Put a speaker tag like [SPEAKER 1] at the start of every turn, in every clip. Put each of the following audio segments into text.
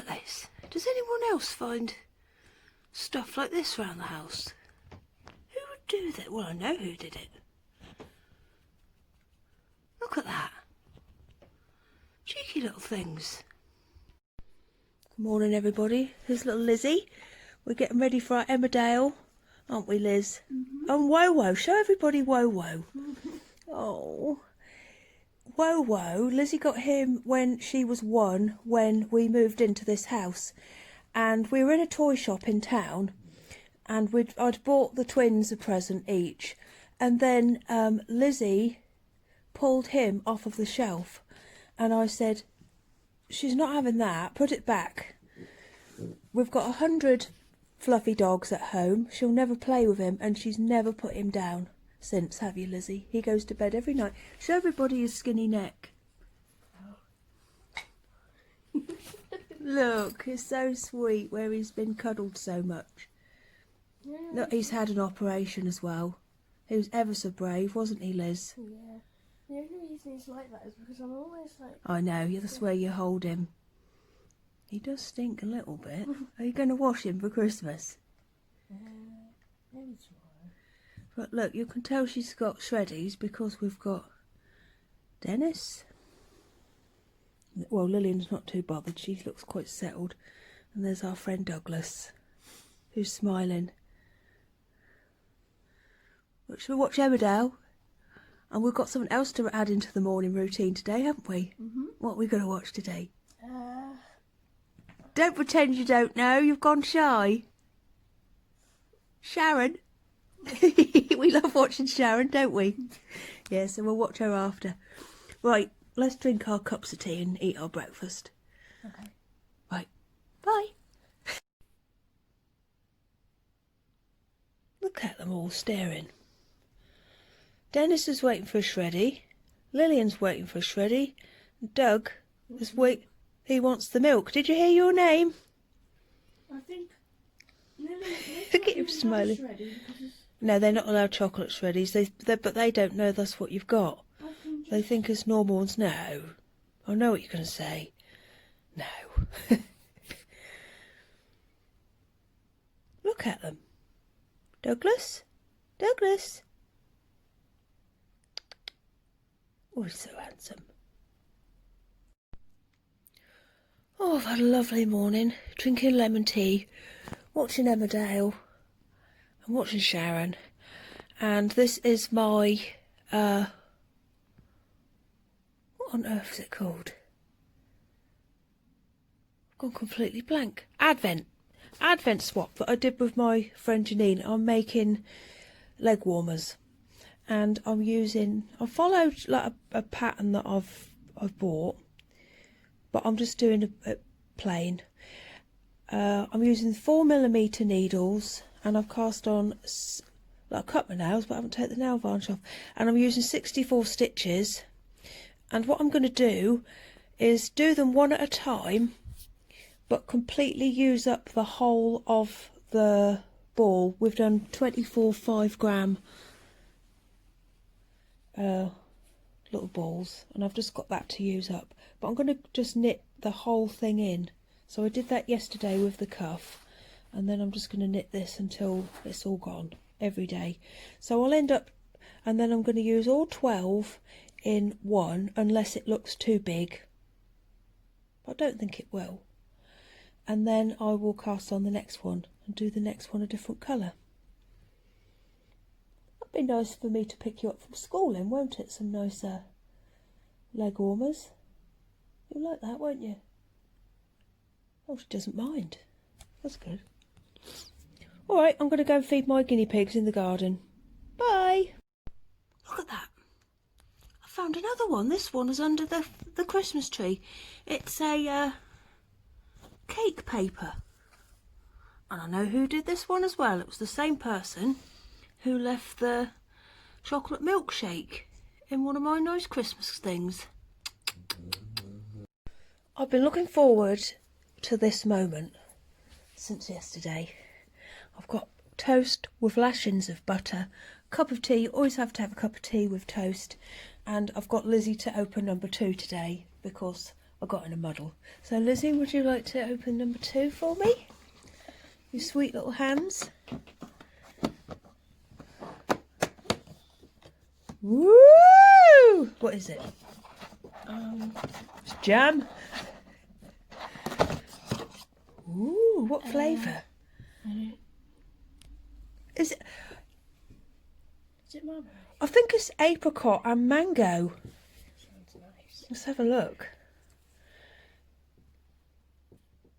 [SPEAKER 1] at this. Does anyone else find stuff like this around the house? Who would do that? Well, I know who did it. Look at that. Cheeky little things. Good morning, everybody. Here's little Lizzie. We're getting ready for our Emmerdale, aren't we, Liz? And Wowo. Show everybody Wowo. Oh. Wowo. Lizzie got him when she was 1, when we moved into this house. And we were in a toy shop in town. And I'd bought the twins a present each. And then Lizzie pulled him off of the shelf. And I said, she's not having that, put it back. We've got 100 fluffy dogs at home. She'll never play with him, and she's never put him down since, have you, Lizzie? He goes to bed every night. Show everybody his skinny neck. Look, it's so sweet where he's been cuddled so much.
[SPEAKER 2] Yeah.
[SPEAKER 1] Look, he's had an operation as well. He was ever so brave, wasn't he, Liz?
[SPEAKER 2] Yeah. The only reason he's like that is because I'm always like...
[SPEAKER 1] I know, that's where you hold him. He does stink a little bit. Are you going to wash him for Christmas?
[SPEAKER 2] Maybe tomorrow.
[SPEAKER 1] But look, you can tell she's got shreddies because we've got Dennis. Well, Lillian's not too bothered. She looks quite settled. And there's our friend Douglas, who's smiling. Should we watch Emmerdale? And we've got something else to add into the morning routine today, haven't we? What are we going to watch today? Don't pretend you don't know. You've gone shy. Sharon. We love watching Sharon, don't we? Yeah, so we'll watch her after. Right, let's drink our cups of tea and eat our breakfast.
[SPEAKER 2] Okay.
[SPEAKER 1] Right, bye. Look at them all staring. Dennis is waiting for a shreddy. Lillian's waiting for a shreddy. Doug is he wants the milk. Did you hear your name?
[SPEAKER 2] I think...
[SPEAKER 1] Look at him smiling. No, they're not allowed chocolate shreddies. But they don't know that's what you've got. They think it's normal ones. No. I know what you're going to say. No. Look at them. Douglas? Douglas? Oh, he's so handsome. Oh, I've had a lovely morning, drinking lemon tea, watching Emmerdale, and watching Sharon. And this is my, what on earth is it called? I've gone completely blank. Advent swap that I did with my friend Janine. I'm making leg warmers. And I followed like a pattern that I've bought, but I'm just doing it plain. I'm using 4mm needles, and I've cast on, like, I cut my nails, but I haven't taken the nail varnish off. And I'm using 64 stitches. And what I'm going to do is do them one at a time, but completely use up the whole of the ball. We've done 24 5-gram little balls, and I've just got that to use up, but I'm going to just knit the whole thing in. So I did that yesterday with the cuff, and then I'm just going to knit this until it's all gone every day. So I'll end up, and then I'm going to use all 12 in one, unless it looks too big. I don't think it will. And then I will cast on the next one and do the next one a different colour. Be nice for me to pick you up from school in, won't it? Some nicer leg warmers. You'll like that, won't you? Oh, she doesn't mind. That's good. Alright, I'm going to go and feed my guinea pigs in the garden. Bye! Look at that. I found another one. This one is under the Christmas tree. It's a cake paper. And I know who did this one as well. It was the same person who left the chocolate milkshake in one of my nice Christmas things. I've been looking forward to this moment since yesterday. I've got toast with lashings of butter, cup of tea, always have to have a cup of tea with toast, and I've got Lizzie to open number 2 today because I got in a muddle. So Lizzie, would you like to open number 2 for me? Your sweet little hands. Woo! What is it? It's jam. Ooh, what flavour? Is it?
[SPEAKER 2] Is it marmalade?
[SPEAKER 1] I think it's apricot and mango.
[SPEAKER 2] Sounds nice.
[SPEAKER 1] Let's have a look.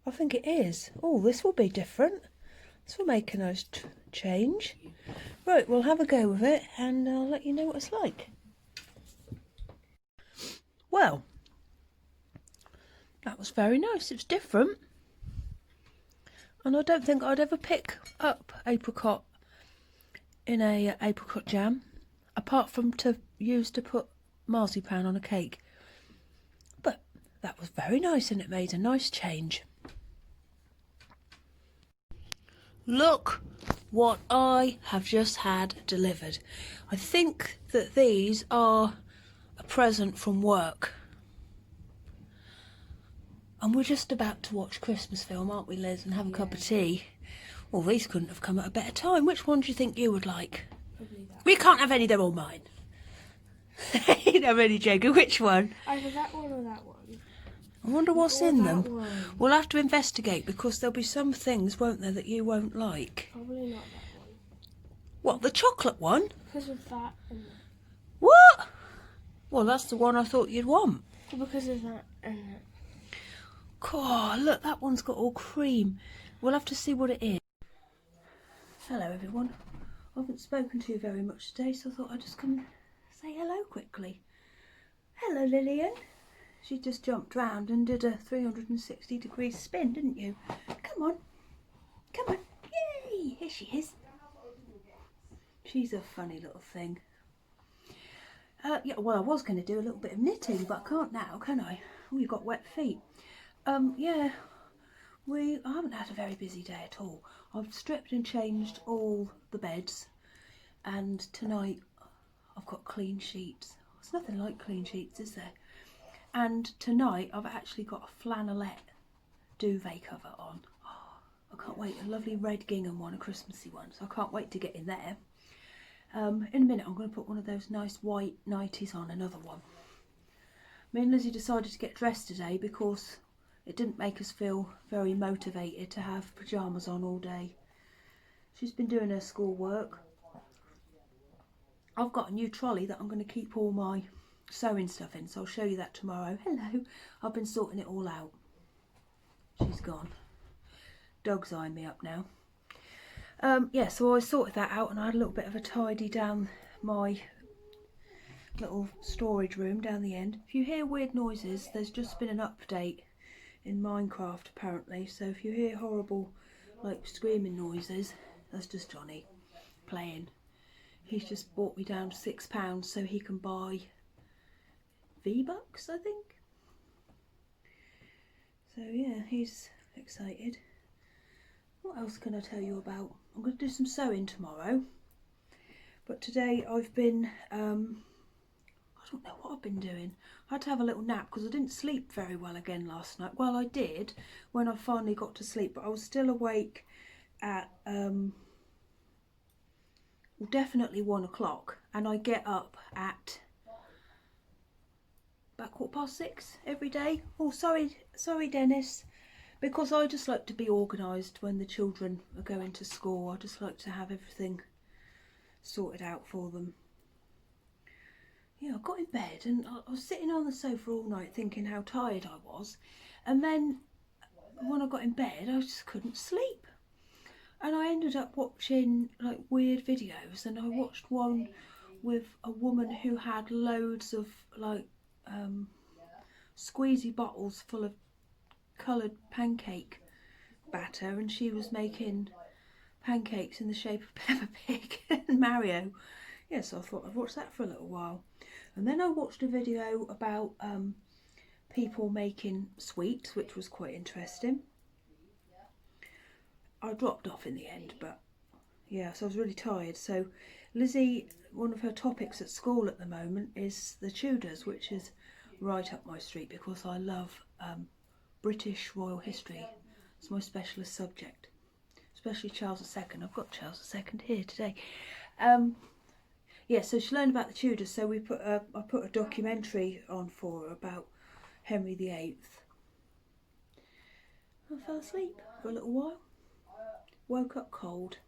[SPEAKER 1] I think it is. Oh, this will be different. This will make a nice change. Right, we'll have a go with it and I'll let you know what it's like. Well, that was very nice. It was different. And I don't think I'd ever pick up apricot in a apricot jam, apart from to use to put marzipan on a cake. But that was very nice and it made a nice change. Look what I have just had delivered. I think that these are a present from work. And we're just about to watch Christmas film, aren't we, Liz, and have a cup of tea. Well, these couldn't have come at a better time. Which one do you think you would like?
[SPEAKER 2] Probably that.
[SPEAKER 1] We can't have any, they're all mine. I'm only joking. Which one?
[SPEAKER 2] Either that one or that one.
[SPEAKER 1] I wonder what's
[SPEAKER 2] Or
[SPEAKER 1] in
[SPEAKER 2] that
[SPEAKER 1] them.
[SPEAKER 2] one.
[SPEAKER 1] We'll have to investigate because there'll be some things, won't there, that you won't like.
[SPEAKER 2] Probably not that one.
[SPEAKER 1] What, the chocolate one?
[SPEAKER 2] Because of that and
[SPEAKER 1] What? Well, that's the one I thought you'd want.
[SPEAKER 2] because of that and that.
[SPEAKER 1] God, look, that one's got all cream. We'll have to see what it is. Hello, everyone. I haven't spoken to you very much today, so I thought I'd just come and say hello quickly. Hello, Lillian. She just jumped round and did a 360-degree spin, didn't you? Come on. Come on. Yay! Here she is. She's a funny little thing. Yeah, well, I was going to do a little bit of knitting, but I can't now, can I? Oh, you've got wet feet. Yeah, I haven't had a very busy day at all. I've stripped and changed all the beds, and tonight I've got clean sheets. It's nothing like clean sheets, is there? And tonight I've actually got a flannelette duvet cover on. Oh, I can't wait, a lovely red gingham one, a Christmassy one, so I can't wait to get in there. In a minute I'm going to put one of those nice white nighties on, another one. Me and Lizzie decided to get dressed today because it didn't make us feel very motivated to have pyjamas on all day. She's been doing her schoolwork. I've got a new trolley that I'm going to keep all my sewing stuff in, so I'll show you that tomorrow. Hello, I've been sorting it all out. She's gone. Dog's eyeing me up now. Yeah, so I sorted that out and I had a little bit of a tidy down my little storage room down the end. If you hear weird noises, there's just been an update in Minecraft apparently, so if you hear horrible like screaming noises, that's just Johnny playing. He's just bought me down to £6 so he can buy V-Bucks, I think. So yeah, he's excited. What else can I tell you about? I'm going to do some sewing tomorrow, but today I've been I don't know what I've been doing. I had to have a little nap because I didn't sleep very well again last night. Well, I did when I finally got to sleep, but I was still awake at definitely 1 o'clock, and I get up at about 6:15 every day. Oh, sorry Dennis, because I just like to be organised when the children are going to school. I just like to have everything sorted out for them. Yeah, I got in bed and I was sitting on the sofa all night thinking how tired I was, and then when I got in bed I just couldn't sleep, and I ended up watching like weird videos, and I watched one with a woman who had loads of like squeezy bottles full of coloured pancake batter, and she was making pancakes in the shape of Peppa Pig and Mario. Yes, so I thought I'd watch that for a little while. And then I watched a video about people making sweets, which was quite interesting. I dropped off in the end, but yeah, so I was really tired. So Lizzie, one of her topics at school at the moment is the Tudors, which is right up my street because I love British royal history. It's my specialist subject, especially Charles II. I've got Charles II here today. Yeah, so she learned about the Tudors, so I put a documentary on for her about Henry VIII. I fell asleep for a little while. Woke up cold.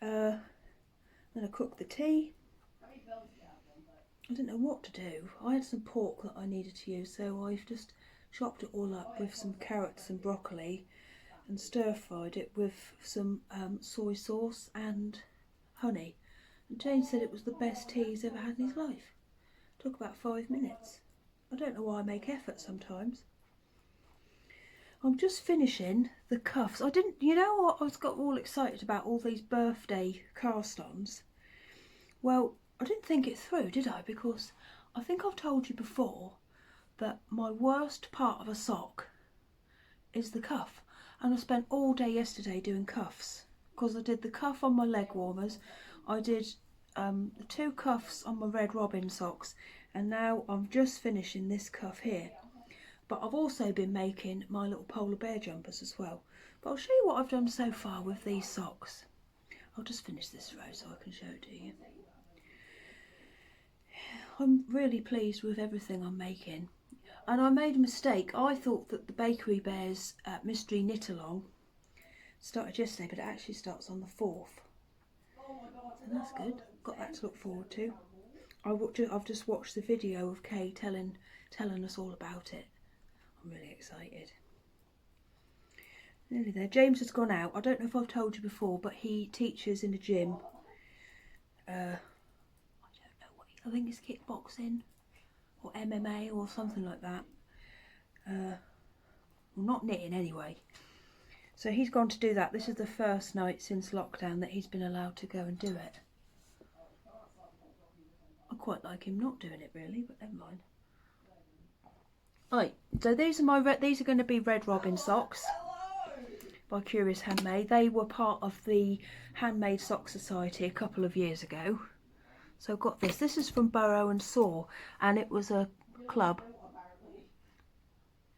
[SPEAKER 1] Then I cooked the tea. I didn't know what to do. I had some pork that I needed to use, so I've just chopped it all up with some carrots and broccoli and stir-fried it with some soy sauce and honey. And James said it was the best tea he's ever had in his life. It took about 5 minutes. I don't know why I make effort sometimes. I'm just finishing the cuffs. I didn't, you know what, I got all excited about all these birthday cast-ons. Well, I didn't think it through, did I? Because I think I've told you before that my worst part of a sock is the cuff. And I spent all day yesterday doing cuffs. Because I did the cuff on my leg warmers. I did the 2 cuffs on my Red Robin socks. And now I'm just finishing this cuff here. But I've also been making my little polar bear jumpers as well. But I'll show you what I've done so far with these socks. I'll just finish this row so I can show it to you. I'm really pleased with everything I'm making. And I made a mistake. I thought that the Bakery Bears Mystery Knit Along started yesterday, but it actually starts on the 4th. So that's good. Got that to look forward to. I've just watched the video of Kay telling us all about it. I'm really excited. Nearly there. James has gone out. I don't know if I've told you before, but he teaches in a gym. I don't know what I think it's kickboxing or MMA or something like that. Well, not knitting anyway. So he's gone to do that. This is the first night since lockdown that he's been allowed to go and do it. I quite like him not doing it really, but never mind. Right, so these are going to be Red Robin socks by Curious Handmade. They were part of the Handmade Sock Society a couple of years ago. So I've got this. This is from Burrow and Saw, and it was a club.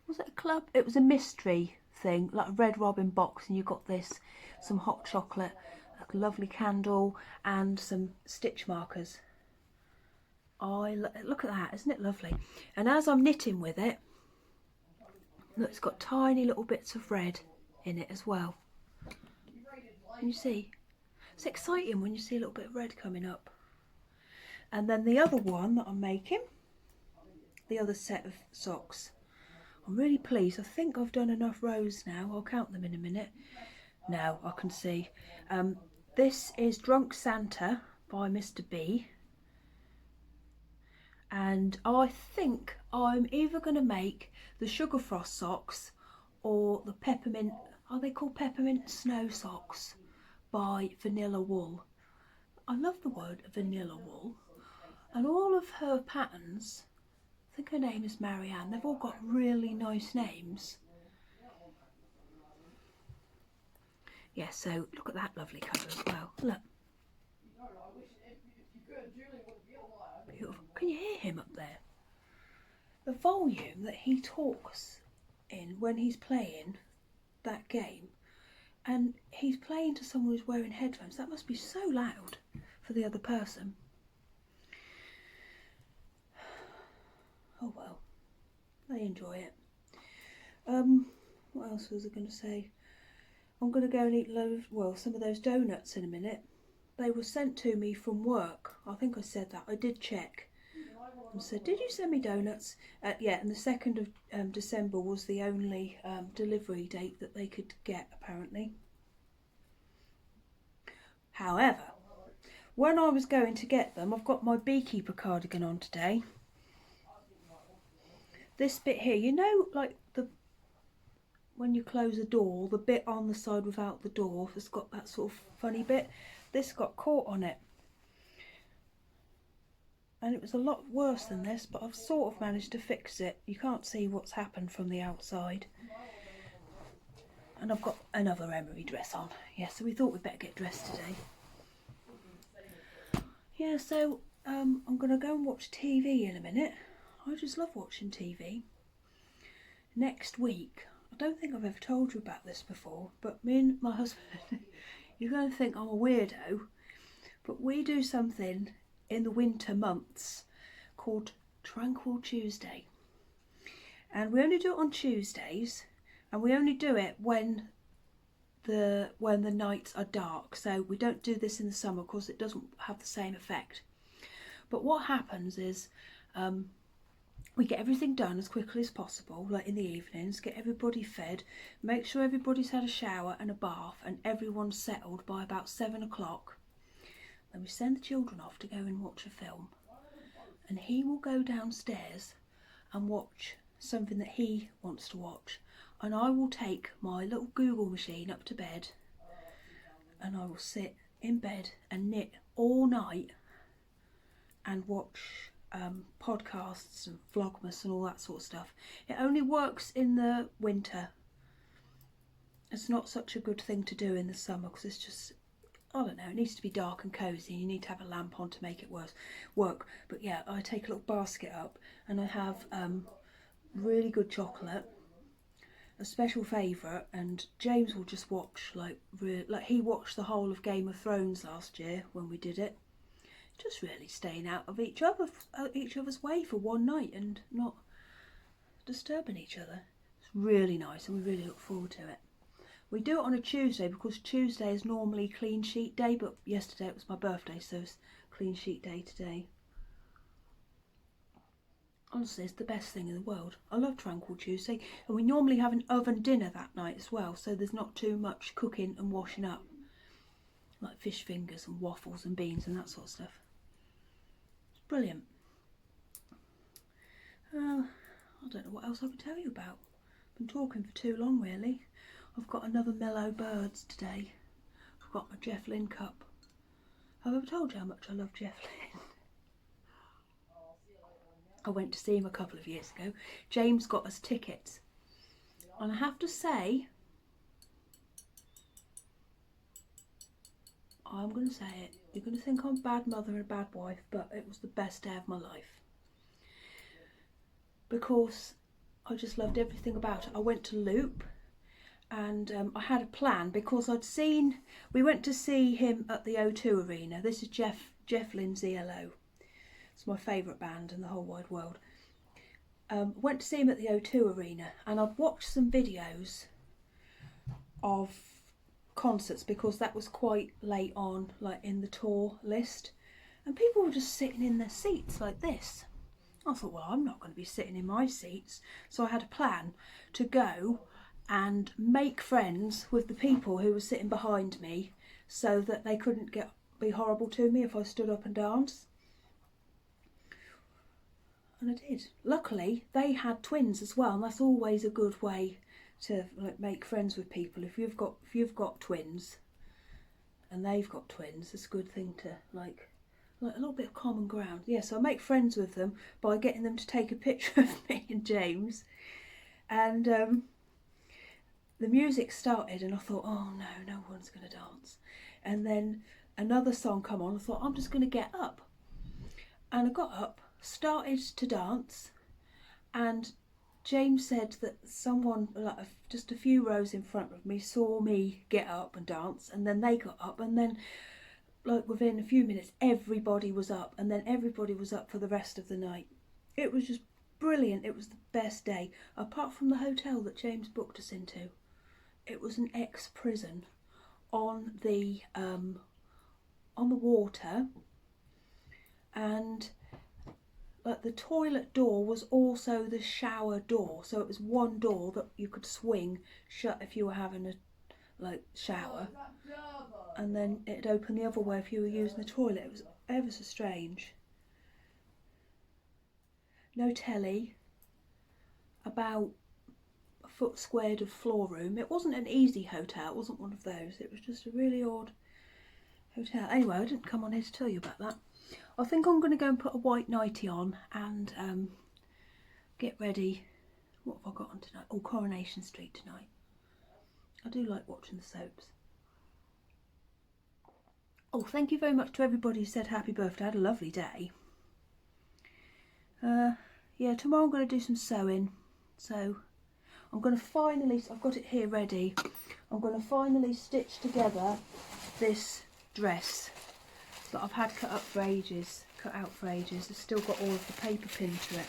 [SPEAKER 1] Was it a club? It was a mystery thing, like a Red Robin box, and you got this, some hot chocolate, a lovely candle, and some stitch markers. Look at that, isn't it lovely? And as I'm knitting with it, look, it's got tiny little bits of red in it as well. Can you see? It's exciting when you see a little bit of red coming up. And then the other one that I'm making, the other set of socks, I'm really pleased. I think I've done enough rows now. I'll count them in a minute. Now I can see. This is Drunk Santa by Mr. B. And I think I'm either going to make the Sugar Frost socks or the peppermint, are they called peppermint snow socks by Vanilla Wool. I love the word Vanilla Wool. And all of her patterns, I think her name is Marianne, they've all got really nice names. Yeah, so look at that lovely colour as well. Look. Beautiful. Can you hear him up there? The volume that he talks in when he's playing that game, and he's playing to someone who's wearing headphones, that must be so loud for the other person. Oh well, they enjoy it. What else was I going to say? I'm going to go and eat some of those donuts in a minute. They were sent to me from work. I think I said that. I did check and said, did you send me donuts? Yeah, and the 2nd of December was the only delivery date that they could get, apparently. However, when I was going to get them, I've got my beekeeper cardigan on today. This bit here, you know, like when you close a door, the bit on the side without the door, it's got that sort of funny bit. This got caught on it. And it was a lot worse than this, but I've sort of managed to fix it. You can't see what's happened from the outside. And I've got another emery dress on. Yeah, so we thought we'd better get dressed today. Yeah, so I'm going to go and watch TV in a minute. I just love watching TV. Next week, I don't think I've ever told you about this before, but me and my husband, you're going to think I'm a weirdo, but we do something in the winter months called Tranquil Tuesday. And we only do it on Tuesdays, and we only do it when the nights are dark. So we don't do this in the summer because it doesn't have the same effect. But what happens is we get everything done as quickly as possible, like in the evenings, get everybody fed, make sure everybody's had a shower and a bath and everyone's settled by about 7 o'clock. Then we send the children off to go and watch a film, and he will go downstairs and watch something that he wants to watch, and I will take my little Google machine up to bed and I will sit in bed and knit all night and watch podcasts and Vlogmas and all that sort of stuff. It only works in the winter. It's not such a good thing to do in the summer because it's just, I don't know, it needs to be dark and cosy. You need to have a lamp on to make it work. But yeah, I take a little basket up and I have really good chocolate, a special favourite, and James will just watch like he watched the whole of Game of Thrones last year when we did it. Just really staying out of each other's way for one night and not disturbing each other. It's really nice and we really look forward to it. We do it on a Tuesday because Tuesday is normally clean sheet day, but yesterday it was my birthday, so it's clean sheet day today. Honestly, it's the best thing in the world. I love Tranquil Tuesday, and we normally have an oven dinner that night as well, so there's not too much cooking and washing up, like fish fingers and waffles and beans and that sort of stuff. Brilliant. I don't know what else I can tell you about. I've been talking for too long really. I've got another Mellow Birds today. I've got my Jeff Lynne cup. Have I ever told you how much I love Jeff Lynne? I went to see him a couple of years ago. James got us tickets. And I have to say, I'm going to say it. You're going to think I'm a bad mother and a bad wife, but it was the best day of my life. Because I just loved everything about it. I went to Loop and I had a plan because we went to see him at the O2 Arena. This is Jeff Lynne's ELO. It's my favourite band in the whole wide world. Went to see him at the O2 Arena and I'd watched some videos of concerts because that was quite late on, like in the tour list, and people were just sitting in their seats like this. I thought, well, I'm not going to be sitting in my seats, so I had a plan to go and make friends with the people who were sitting behind me so that they couldn't be horrible to me if I stood up and danced. And I did. Luckily they had twins as well, and that's always a good way to like make friends with people. If you've got twins and they've got twins, it's a good thing to like a little bit of common ground. Yeah, so I make friends with them by getting them to take a picture of me and James. And the music started and I thought, oh no one's going to dance. And then another song come on. I thought, I'm just going to get up. And I got up, started to dance, and James said that someone, like just a few rows in front of me, saw me get up and dance, and then they got up, and then like within a few minutes everybody was up, and then everybody was up for the rest of the night. It was just brilliant. It was the best day, apart from the hotel that James booked us into. It was an ex-prison on the water, and like the toilet door was also the shower door, so it was one door that you could swing shut if you were having a shower, and then it'd open the other way if you were using the toilet. It was ever so strange. No telly, about a foot squared of floor room. It wasn't an easy hotel, it wasn't one of those, it was just a really odd hotel. Anyway, I didn't come on here to tell you about that. I think I'm going to go and put a white nightie on and get ready. What have I got on tonight? Oh, Coronation Street tonight. I do like watching the soaps. Oh, thank you very much to everybody who said happy birthday. I had a lovely day. yeah, tomorrow I'm going to do some sewing. So I'm going to finally, I've got it here ready, I'm going to finally stitch together this dress that I've had cut out for ages. I've still got all of the paper pinned to it.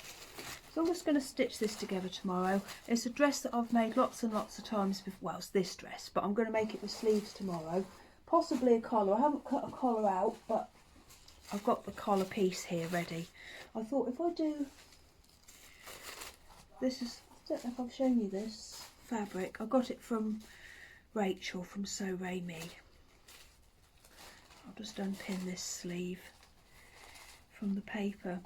[SPEAKER 1] So I'm just going to stitch this together tomorrow. It's a dress that I've made lots and lots of times before. Well, it's this dress, but I'm going to make it with sleeves tomorrow. Possibly a collar. I haven't cut a collar out, but I've got the collar piece here ready. I thought if I do, this is, I don't know if I've shown you this fabric. I got it from Rachel from Sew Ray Me. I'll just unpin this sleeve from the paper.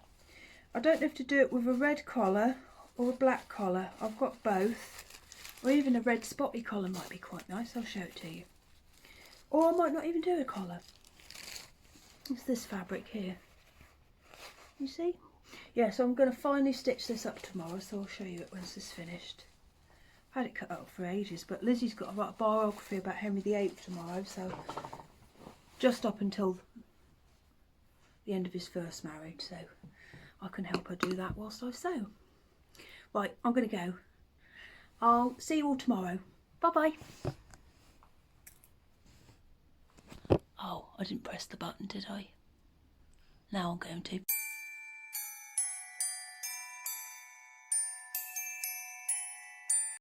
[SPEAKER 1] I don't know if to do it with a red collar or a black collar. I've got both. Or even a red spotty collar might be quite nice. I'll show it to you. Or I might not even do a collar. It's this fabric here. You see? Yeah, so I'm going to finally stitch this up tomorrow, so I'll show you it once it's finished. I've had it cut out for ages, but Lizzie's got to write a biography about Henry VIII tomorrow, so just up until the end of his first marriage, so I can help her do that whilst I sew. Right, I'm going to go. I'll see you all tomorrow. Bye-bye. Oh, I didn't press the button, did I? Now I'm going to.